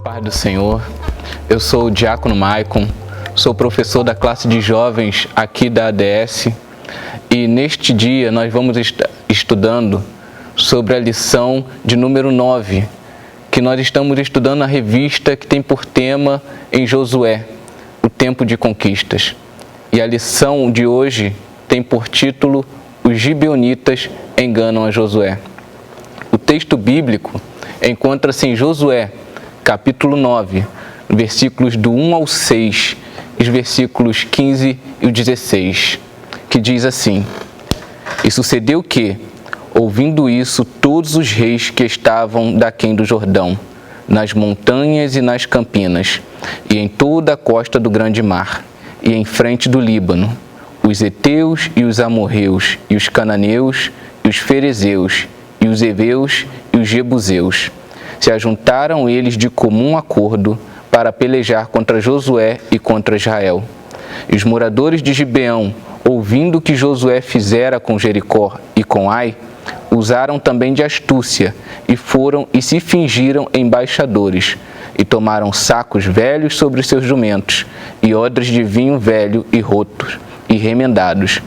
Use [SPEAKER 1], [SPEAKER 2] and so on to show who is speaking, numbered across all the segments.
[SPEAKER 1] Paz do Senhor, eu sou o Diácono Maicon, sou professor da classe de jovens aqui da ADS e neste dia nós vamos estar estudando sobre a lição de número 9, que nós estamos estudando a revista que tem por tema em Josué, o tempo de conquistas. E a lição de hoje tem por título Os Gibeonitas enganam a Josué. O texto bíblico encontra-se em Josué, capítulo 9, versículos do 1 ao 6, os versículos 15 e o 16, que diz assim: E sucedeu que, ouvindo isso, todos os reis que estavam daquém do Jordão, nas montanhas e nas campinas, e em toda a costa do grande mar, e em frente do Líbano, os heteus e os amorreus, e os cananeus, e os ferezeus, e os heveus e os jebuseus, se ajuntaram eles de comum acordo para pelejar contra Josué e contra Israel. E os moradores de Gibeão, ouvindo o que Josué fizera com Jericó e com Ai, usaram também de astúcia, e foram e se fingiram embaixadores, e tomaram sacos velhos sobre seus jumentos, e odres de vinho velho e rotos, e remendados,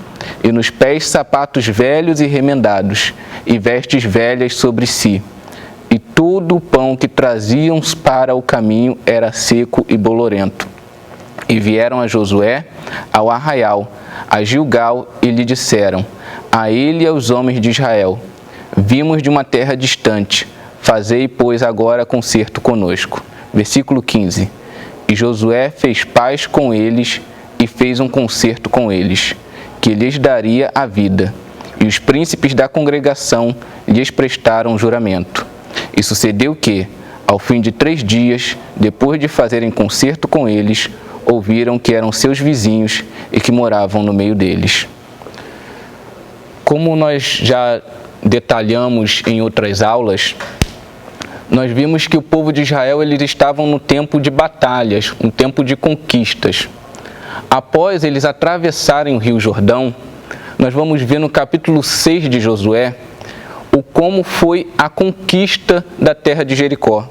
[SPEAKER 1] e nos pés sapatos velhos e remendados, e vestes velhas sobre si. E todo o pão que traziam para o caminho era seco e bolorento. E vieram a Josué ao arraial, a Gilgal, e lhe disseram, a ele e aos homens de Israel, vimos de uma terra distante, fazei, pois, agora concerto conosco. Versículo 15. E Josué fez paz com eles e fez um concerto com eles, que lhes daria a vida. E os príncipes da congregação lhes prestaram juramento. E sucedeu que, ao fim de 3 dias, depois de fazerem concerto com eles, ouviram que eram seus vizinhos e que moravam no meio deles. Como nós já detalhamos em outras aulas, nós vimos que o povo de Israel eles estavam no tempo de batalhas, um tempo de conquistas. Após eles atravessarem o Rio Jordão, nós vamos ver no capítulo 6 de Josué como foi a conquista da terra de Jericó.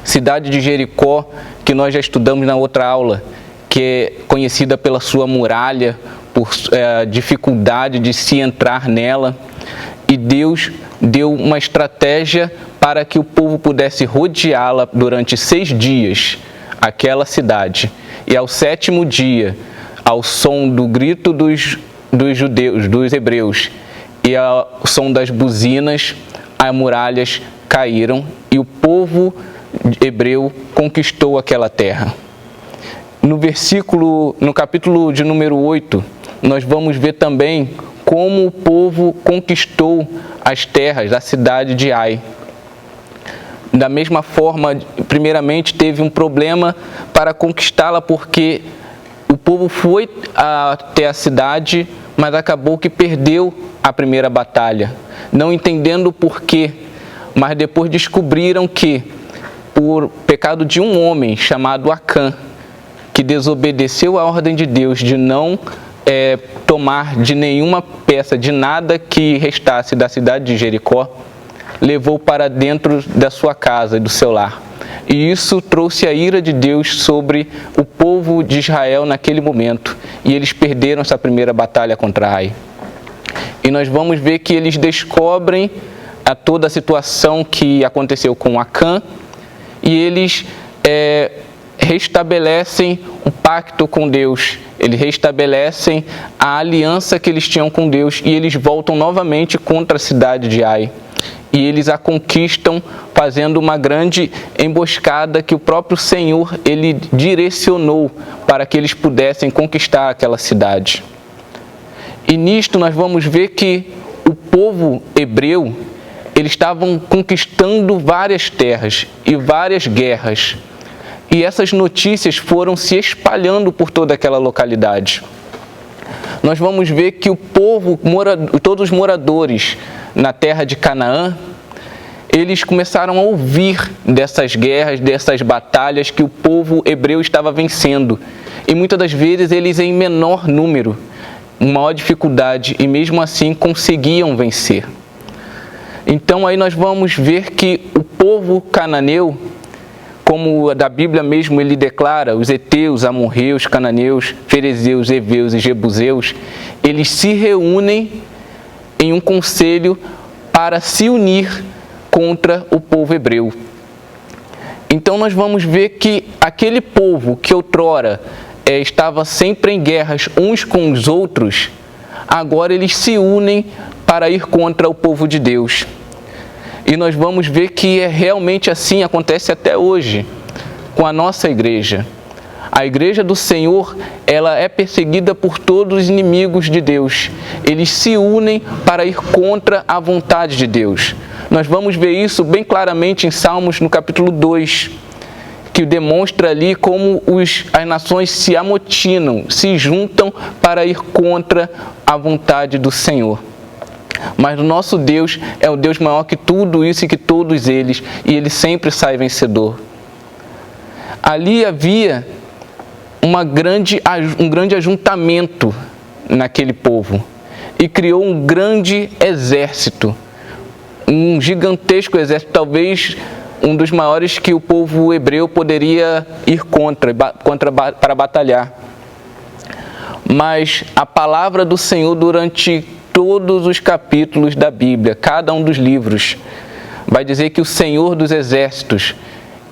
[SPEAKER 1] Cidade de Jericó, que nós já estudamos na outra aula, que é conhecida pela sua muralha, por dificuldade de se entrar nela. E Deus deu uma estratégia para que o povo pudesse rodeá-la durante 6 dias, aquela cidade. E ao 7º dia, ao som do grito dos judeus, dos hebreus, e ao som das buzinas, as muralhas caíram e o povo hebreu conquistou aquela terra. No capítulo de número 8, nós vamos ver também como o povo conquistou as terras da cidade de Ai. Da mesma forma, primeiramente teve um problema para conquistá-la, porque o povo foi até a cidade, mas acabou que perdeu a primeira batalha, não entendendo o porquê, mas depois descobriram que, por pecado de um homem chamado Acã, que desobedeceu a ordem de Deus de não tomar de nenhuma peça, de nada que restasse da cidade de Jericó, levou para dentro da sua casa e do seu lar. E isso trouxe a ira de Deus sobre o povo de Israel naquele momento. E eles perderam essa primeira batalha contra Ai. E nós vamos ver que eles descobrem toda a situação que aconteceu com Acã. E eles restabelecem o pacto com Deus. Eles restabelecem a aliança que eles tinham com Deus. E eles voltam novamente contra a cidade de Ai. E eles a conquistam fazendo uma grande emboscada que o próprio Senhor ele direcionou para que eles pudessem conquistar aquela cidade. E nisto nós vamos ver que o povo hebreu, eles estavam conquistando várias terras e várias guerras. E essas notícias foram se espalhando por toda aquela localidade. Nós vamos ver que o povo, todos os moradores na terra de Canaã, eles começaram a ouvir dessas guerras, dessas batalhas que o povo hebreu estava vencendo. E muitas das vezes eles em menor número, maior dificuldade, e mesmo assim conseguiam vencer. Então aí nós vamos ver que o povo cananeu como da Bíblia mesmo ele declara, os heteus, amorreus, cananeus, ferezeus, heveus e jebuseus, eles se reúnem em um conselho para se unir contra o povo hebreu. Então nós vamos ver que aquele povo que outrora estava sempre em guerras uns com os outros, agora eles se unem para ir contra o povo de Deus. E nós vamos ver que realmente assim, acontece até hoje com a nossa igreja. A igreja do Senhor, ela é perseguida por todos os inimigos de Deus. Eles se unem para ir contra a vontade de Deus. Nós vamos ver isso bem claramente em Salmos, no capítulo 2, que demonstra ali como as nações se amotinam, se juntam para ir contra a vontade do Senhor. Mas o nosso Deus é o Deus maior que tudo isso e que todos eles, e Ele sempre sai vencedor. Ali havia um grande ajuntamento naquele povo e criou um grande exército, um gigantesco exército, talvez um dos maiores que o povo hebreu poderia ir para batalhar. Mas a palavra do Senhor durante todos os capítulos da Bíblia, cada um dos livros, vai dizer que o Senhor dos Exércitos,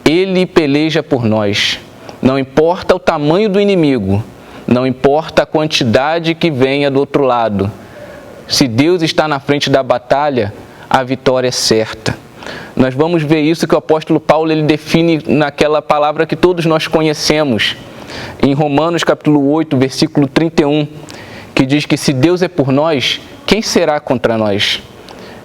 [SPEAKER 1] Ele peleja por nós. Não importa o tamanho do inimigo, não importa a quantidade que venha do outro lado. Se Deus está na frente da batalha, a vitória é certa. Nós vamos ver isso que o apóstolo Paulo ele define naquela palavra que todos nós conhecemos, em Romanos capítulo 8, versículo 31, que diz que se Deus é por nós, quem será contra nós?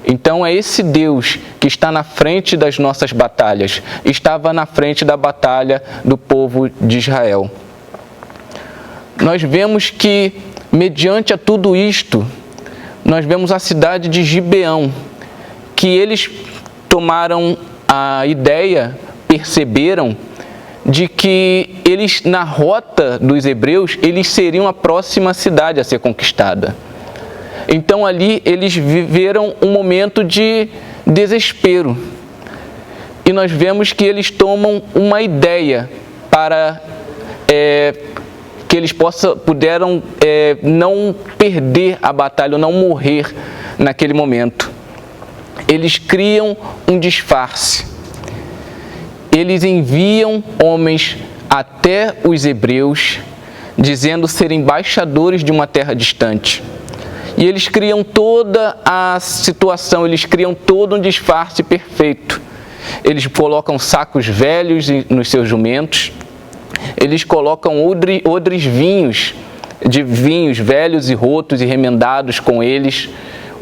[SPEAKER 1] Então é esse Deus que está na frente das nossas batalhas, estava na frente da batalha do povo de Israel. Nós vemos que, mediante a tudo isto, nós vemos a cidade de Gibeão, que eles tomaram a ideia, perceberam, de que eles, na rota dos hebreus, eles seriam a próxima cidade a ser conquistada. Então ali eles viveram um momento de desespero. E nós vemos que eles tomam uma ideia para que eles puderam não perder a batalha, ou não morrer naquele momento. Eles criam um disfarce. Eles enviam homens até os hebreus, dizendo ser embaixadores de uma terra distante. E eles criam toda a situação, eles criam todo um disfarce perfeito. Eles colocam sacos velhos nos seus jumentos, eles colocam odres vinhos velhos e rotos e remendados com eles.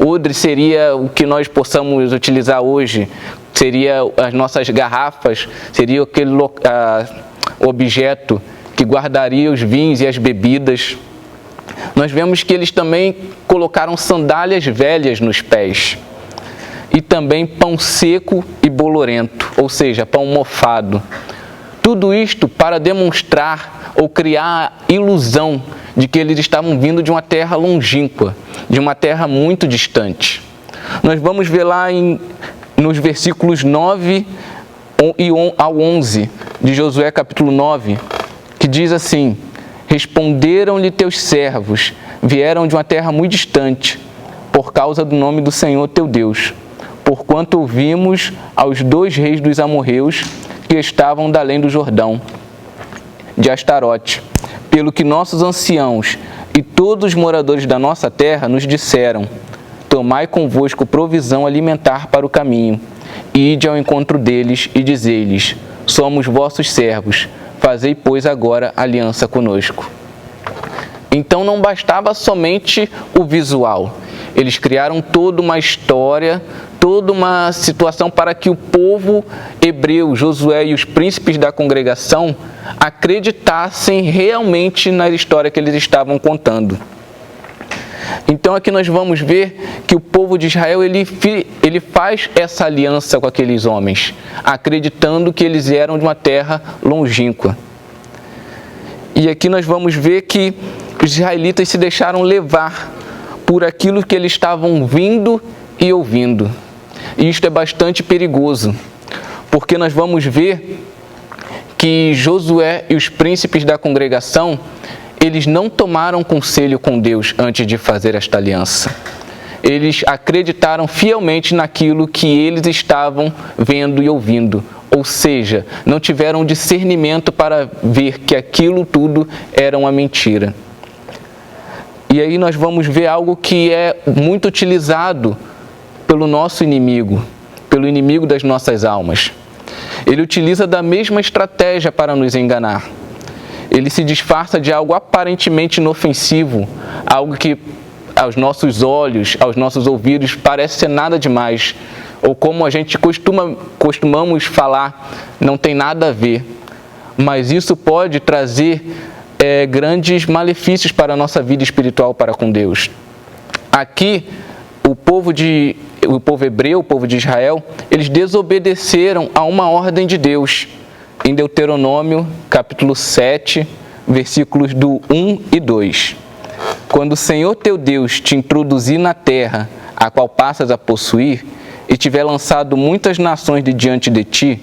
[SPEAKER 1] Odre seria o que nós possamos utilizar hoje, seria as nossas garrafas, seria aquele objeto que guardaria os vinhos e as bebidas. Nós vemos que eles também colocaram sandálias velhas nos pés e também pão seco e bolorento, ou seja, pão mofado. Tudo isto para demonstrar ou criar a ilusão de que eles estavam vindo de uma terra longínqua, de uma terra muito distante. Nós vamos ver lá nos versículos 9 ao 11 de Josué capítulo 9, que diz assim: responderam-lhe teus servos, vieram de uma terra muito distante, por causa do nome do Senhor teu Deus, porquanto ouvimos aos 2 reis dos amorreus que estavam da além do Jordão, de Astarote, pelo que nossos anciãos e todos os moradores da nossa terra nos disseram: tomai convosco provisão alimentar para o caminho, e ide ao encontro deles e dizei-lhes: somos vossos servos, fazei, pois, agora aliança conosco. Então não bastava somente o visual. Eles criaram toda uma história, toda uma situação para que o povo hebreu, Josué e os príncipes da congregação acreditassem realmente na história que eles estavam contando. Então aqui nós vamos ver que o povo de Israel ele faz essa aliança com aqueles homens, acreditando que eles eram de uma terra longínqua. E aqui nós vamos ver que os israelitas se deixaram levar por aquilo que eles estavam vindo e ouvindo. E isto é bastante perigoso, porque nós vamos ver que Josué e os príncipes da congregação, eles não tomaram conselho com Deus antes de fazer esta aliança. Eles acreditaram fielmente naquilo que eles estavam vendo e ouvindo. Ou seja, não tiveram discernimento para ver que aquilo tudo era uma mentira. E aí nós vamos ver algo que é muito utilizado pelo nosso inimigo, pelo inimigo das nossas almas. Ele utiliza da mesma estratégia para nos enganar. Ele se disfarça de algo aparentemente inofensivo, algo que aos nossos olhos, aos nossos ouvidos, parece ser nada demais. Ou como a gente costumamos falar, não tem nada a ver. Mas isso pode trazer grandes malefícios para a nossa vida espiritual para com Deus. Aqui, o povo hebreu, o povo de Israel, eles desobedeceram a uma ordem de Deus. Em Deuteronômio, capítulo 7, versículos do 1 e 2. Quando o Senhor teu Deus te introduzir na terra, a qual passas a possuir, e tiver lançado muitas nações de diante de ti,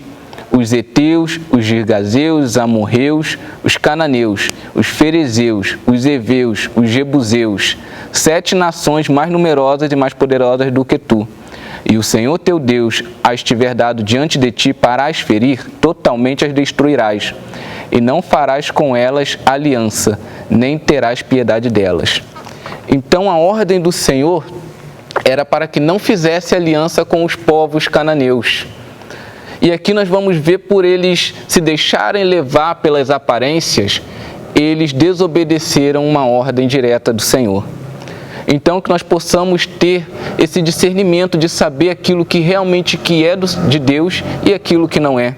[SPEAKER 1] os heteus, os girgazeus, os amorreus, os cananeus, os ferezeus, os heveus, os jebuseus, 7 nações mais numerosas e mais poderosas do que tu. E o Senhor teu Deus as tiver dado diante de ti para as ferir, totalmente as destruirás, e não farás com elas aliança, nem terás piedade delas. Então a ordem do Senhor era para que não fizesse aliança com os povos cananeus. E aqui nós vamos ver, por eles se deixarem levar pelas aparências, eles desobedeceram uma ordem direta do Senhor. Então que nós possamos ter esse discernimento de saber aquilo que realmente é de Deus e aquilo que não é.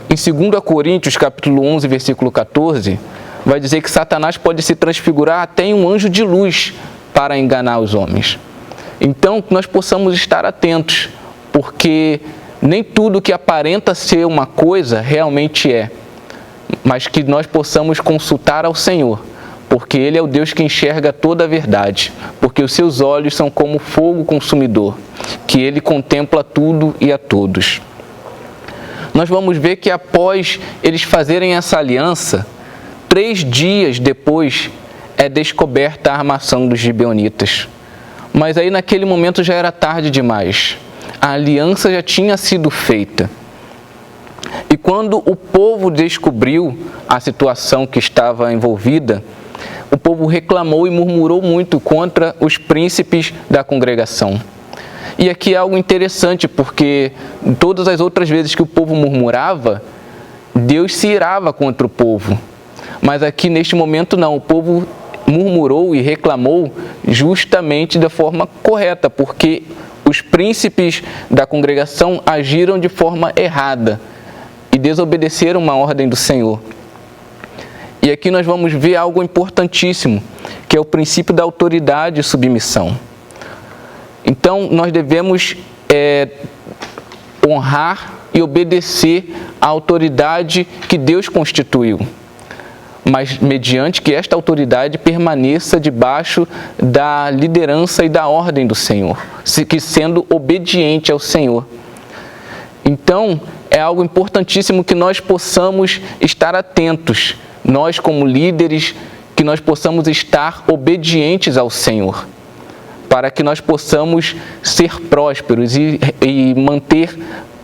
[SPEAKER 1] Em 2 Coríntios, capítulo 11, versículo 14, vai dizer que Satanás pode se transfigurar até em um anjo de luz para enganar os homens. Então, que nós possamos estar atentos, porque nem tudo que aparenta ser uma coisa realmente é, mas que nós possamos consultar ao Senhor, porque Ele é o Deus que enxerga toda a verdade, porque os seus olhos são como fogo consumidor, que Ele contempla tudo e a todos. Nós vamos ver que após eles fazerem essa aliança, 3 dias depois é descoberta a armação dos gibeonitas. Mas aí naquele momento já era tarde demais. A aliança já tinha sido feita. E quando o povo descobriu a situação que estava envolvida, o povo reclamou e murmurou muito contra os príncipes da congregação. E aqui é algo interessante, porque todas as outras vezes que o povo murmurava, Deus se irava contra o povo. Mas aqui neste momento não, o povo murmurou e reclamou justamente da forma correta, porque os príncipes da congregação agiram de forma errada e desobedeceram uma ordem do Senhor. E aqui nós vamos ver algo importantíssimo, que é o princípio da autoridade e submissão. Então, nós devemos honrar e obedecer à autoridade que Deus constituiu, mas mediante que esta autoridade permaneça debaixo da liderança e da ordem do Senhor, que sendo obediente ao Senhor. Então, é algo importantíssimo que nós possamos estar atentos, nós como líderes, que nós possamos estar obedientes ao Senhor, para que nós possamos ser prósperos e manter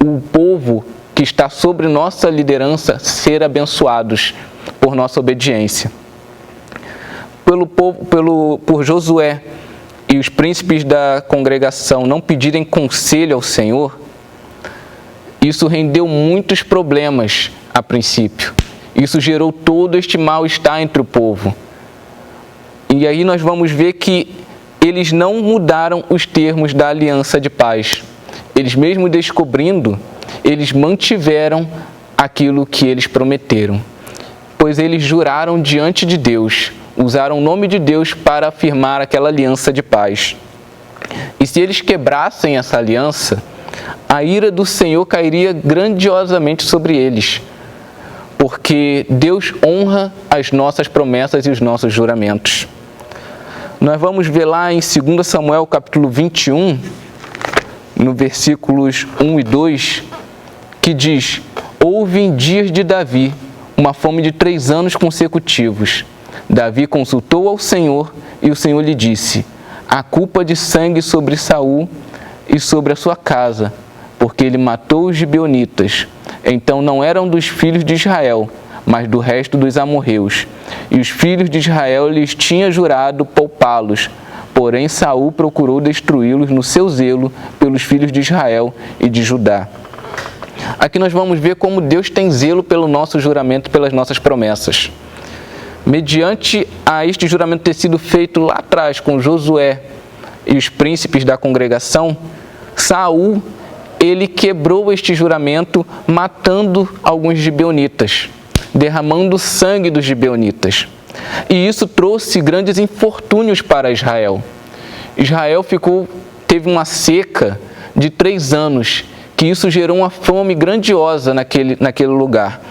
[SPEAKER 1] o povo que está sobre nossa liderança ser abençoados por nossa obediência. Por Josué e os príncipes da congregação não pedirem conselho ao Senhor, isso rendeu muitos problemas a princípio. Isso gerou todo este mal-estar entre o povo. E aí nós vamos ver que eles não mudaram os termos da aliança de paz. Eles mesmo descobrindo, eles mantiveram aquilo que eles prometeram. Pois eles juraram diante de Deus, usaram o nome de Deus para afirmar aquela aliança de paz. E se eles quebrassem essa aliança, a ira do Senhor cairia grandiosamente sobre eles, porque Deus honra as nossas promessas e os nossos juramentos. Nós vamos ver lá em 2 Samuel capítulo 21, no versículos 1 e 2, que diz: Houve em dias de Davi uma fome de 3 anos consecutivos. Davi consultou ao Senhor e o Senhor lhe disse: há culpa de sangue sobre Saul e sobre a sua casa, porque ele matou os gibeonitas. Então não eram dos filhos de Israel, mas do resto dos amorreus. E os filhos de Israel lhes tinham jurado poupá-los. Porém Saul procurou destruí-los no seu zelo pelos filhos de Israel e de Judá. Aqui nós vamos ver como Deus tem zelo pelo nosso juramento, pelas nossas promessas. Mediante a este juramento ter sido feito lá atrás com Josué e os príncipes da congregação, Saul, ele quebrou este juramento matando alguns gibeonitas, derramando o sangue dos gibeonitas. E isso trouxe grandes infortúnios para Israel. Israel teve uma seca de 3 anos, que isso gerou uma fome grandiosa naquele lugar.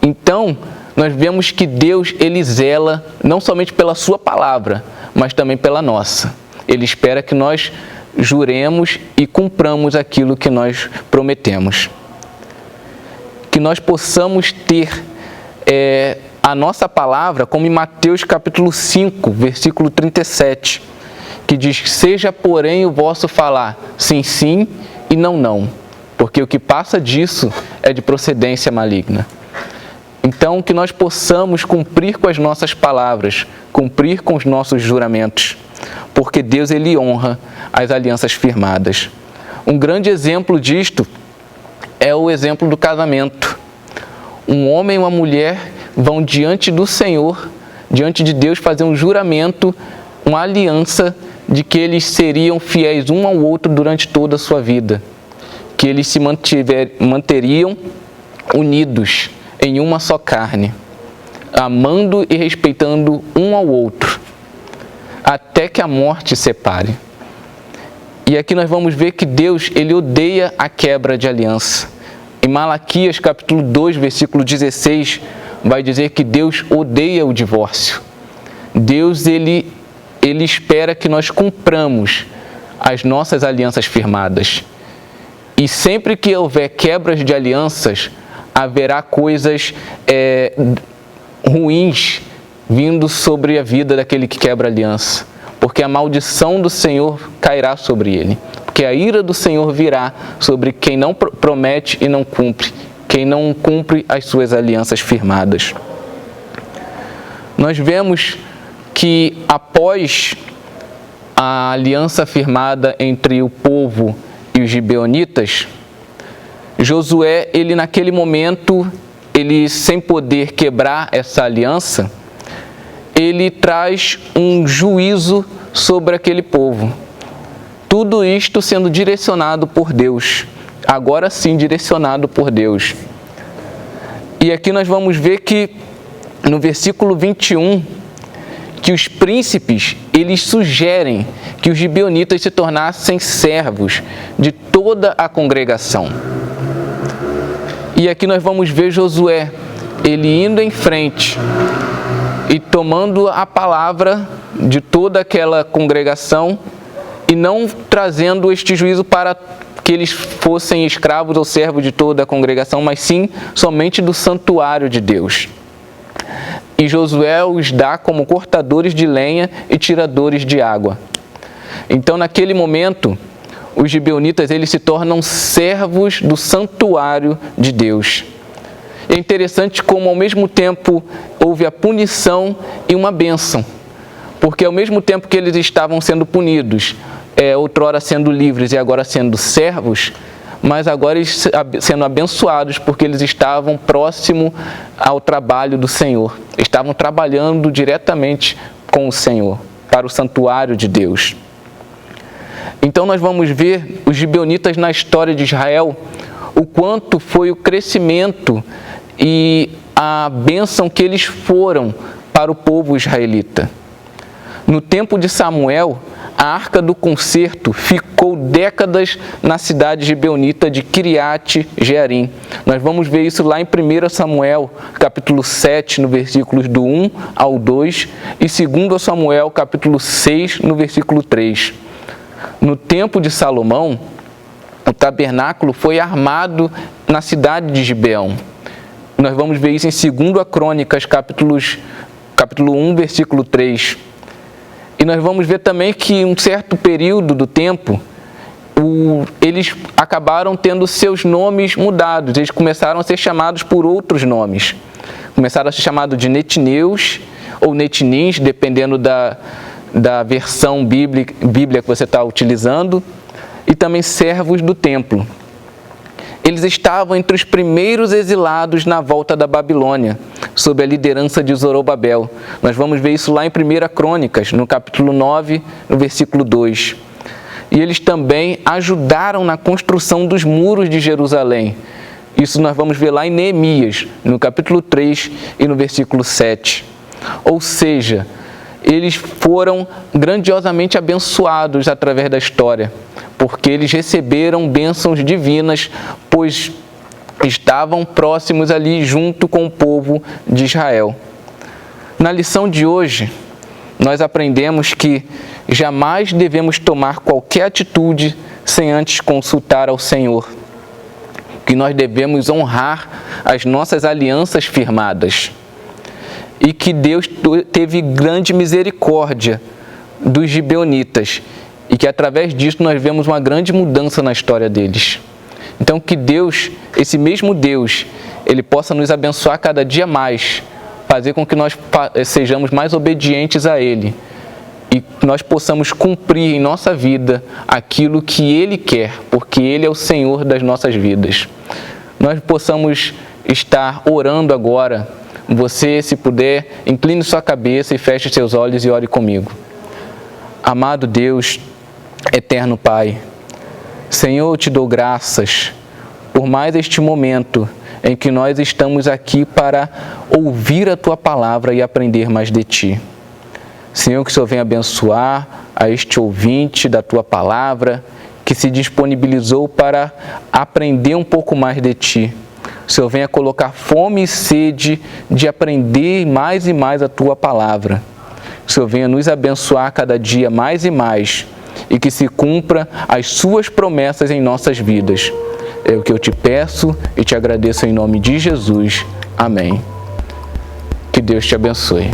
[SPEAKER 1] Então, nós vemos que Deus, ele zela não somente pela sua palavra, mas também pela nossa. Ele espera que nós juremos e cumpramos aquilo que nós prometemos. Que nós possamos ter a nossa palavra, como em Mateus capítulo 5, versículo 37, que diz: seja, porém, o vosso falar sim, sim e não, não, porque o que passa disso é de procedência maligna. Então, que nós possamos cumprir com as nossas palavras, cumprir com os nossos juramentos, porque Deus, ele honra as alianças firmadas. Um grande exemplo disto é o exemplo do casamento. Um homem e uma mulher vão diante do Senhor, diante de Deus, fazer um juramento, uma aliança de que eles seriam fiéis um ao outro durante toda a sua vida, que eles se manteriam unidos em uma só carne, amando e respeitando um ao outro, até que a morte separe. E aqui nós vamos ver que Deus, ele odeia a quebra de aliança. Em Malaquias capítulo 2, versículo 16, vai dizer que Deus odeia o divórcio. Deus, ele espera que nós cumpramos as nossas alianças firmadas. E sempre que houver quebras de alianças, haverá coisas ruins vindo sobre a vida daquele que quebra aliança. Porque a maldição do Senhor cairá sobre ele. Porque a ira do Senhor virá sobre quem não promete e não cumpre, quem não cumpre as suas alianças firmadas. Nós vemos que após a aliança firmada entre o povo e os gibeonitas, Josué, ele naquele momento, ele sem poder quebrar essa aliança, ele traz um juízo sobre aquele povo. Tudo isto sendo direcionado por Deus, agora sim direcionado por Deus. E aqui nós vamos ver que no versículo 21, que os príncipes, eles sugerem que os gibeonitas se tornassem servos de toda a congregação. E aqui nós vamos ver Josué, ele indo em frente e tomando a palavra de toda aquela congregação e não trazendo este juízo para que eles fossem escravos ou servos de toda a congregação, mas sim somente do santuário de Deus. E Josué os dá como cortadores de lenha e tiradores de água. Então, naquele momento, os gibeonitas, eles se tornam servos do santuário de Deus. É interessante como, ao mesmo tempo, houve a punição e uma bênção. Porque, ao mesmo tempo que eles estavam sendo punidos, outrora sendo livres e agora sendo servos, mas agora eles sendo abençoados, porque eles estavam próximo ao trabalho do Senhor. Estavam trabalhando diretamente com o Senhor, para o santuário de Deus. Então nós vamos ver os gibeonitas na história de Israel, o quanto foi o crescimento e a bênção que eles foram para o povo israelita. No tempo de Samuel, a Arca do Concerto ficou décadas na cidade gibeonita de Kiriat Jearim. Nós vamos ver isso lá em 1 Samuel, capítulo 7, no versículos do 1 ao 2, e 2 Samuel, capítulo 6, no versículo 3. No tempo de Salomão, o tabernáculo foi armado na cidade de Gibeão. Nós vamos ver isso em 2 Crônicas, capítulo 1, versículo 3. E nós vamos ver também que em um certo período do tempo, eles acabaram tendo seus nomes mudados. Eles começaram a ser chamados por outros nomes. Começaram a ser chamados de netineus ou netinins, dependendo da versão bíblia que você está utilizando, e também servos do templo. Eles estavam entre os primeiros exilados na volta da Babilônia, sob a liderança de Zorobabel. Nós vamos ver isso lá em 1 Crônicas, no capítulo 9, no versículo 2. E eles também ajudaram na construção dos muros de Jerusalém. Isso nós vamos ver lá em Neemias, no capítulo 3 e no versículo 7. Ou seja, eles foram grandiosamente abençoados através da história, porque eles receberam bênçãos divinas, pois estavam próximos ali junto com o povo de Israel. Na lição de hoje, nós aprendemos que jamais devemos tomar qualquer atitude sem antes consultar ao Senhor, que nós devemos honrar as nossas alianças firmadas e que Deus teve grande misericórdia dos gibeonitas e que através disso nós vemos uma grande mudança na história deles. Então que Deus, esse mesmo Deus, Ele possa nos abençoar cada dia mais, fazer com que nós sejamos mais obedientes a Ele e nós possamos cumprir em nossa vida aquilo que Ele quer, porque Ele é o Senhor das nossas vidas. Nós possamos estar orando agora. Você, se puder, incline sua cabeça e feche seus olhos e ore comigo. Amado Deus, eterno Pai, Senhor, eu te dou graças por mais este momento em que nós estamos aqui para ouvir a Tua palavra e aprender mais de Ti. Senhor, que o Senhor venha abençoar a este ouvinte da Tua palavra, que se disponibilizou para aprender um pouco mais de Ti. O Senhor venha colocar fome e sede de aprender mais e mais a Tua palavra. O Senhor venha nos abençoar cada dia mais e mais e que se cumpra as Suas promessas em nossas vidas. É o que eu te peço e te agradeço em nome de Jesus. Amém. Que Deus te abençoe.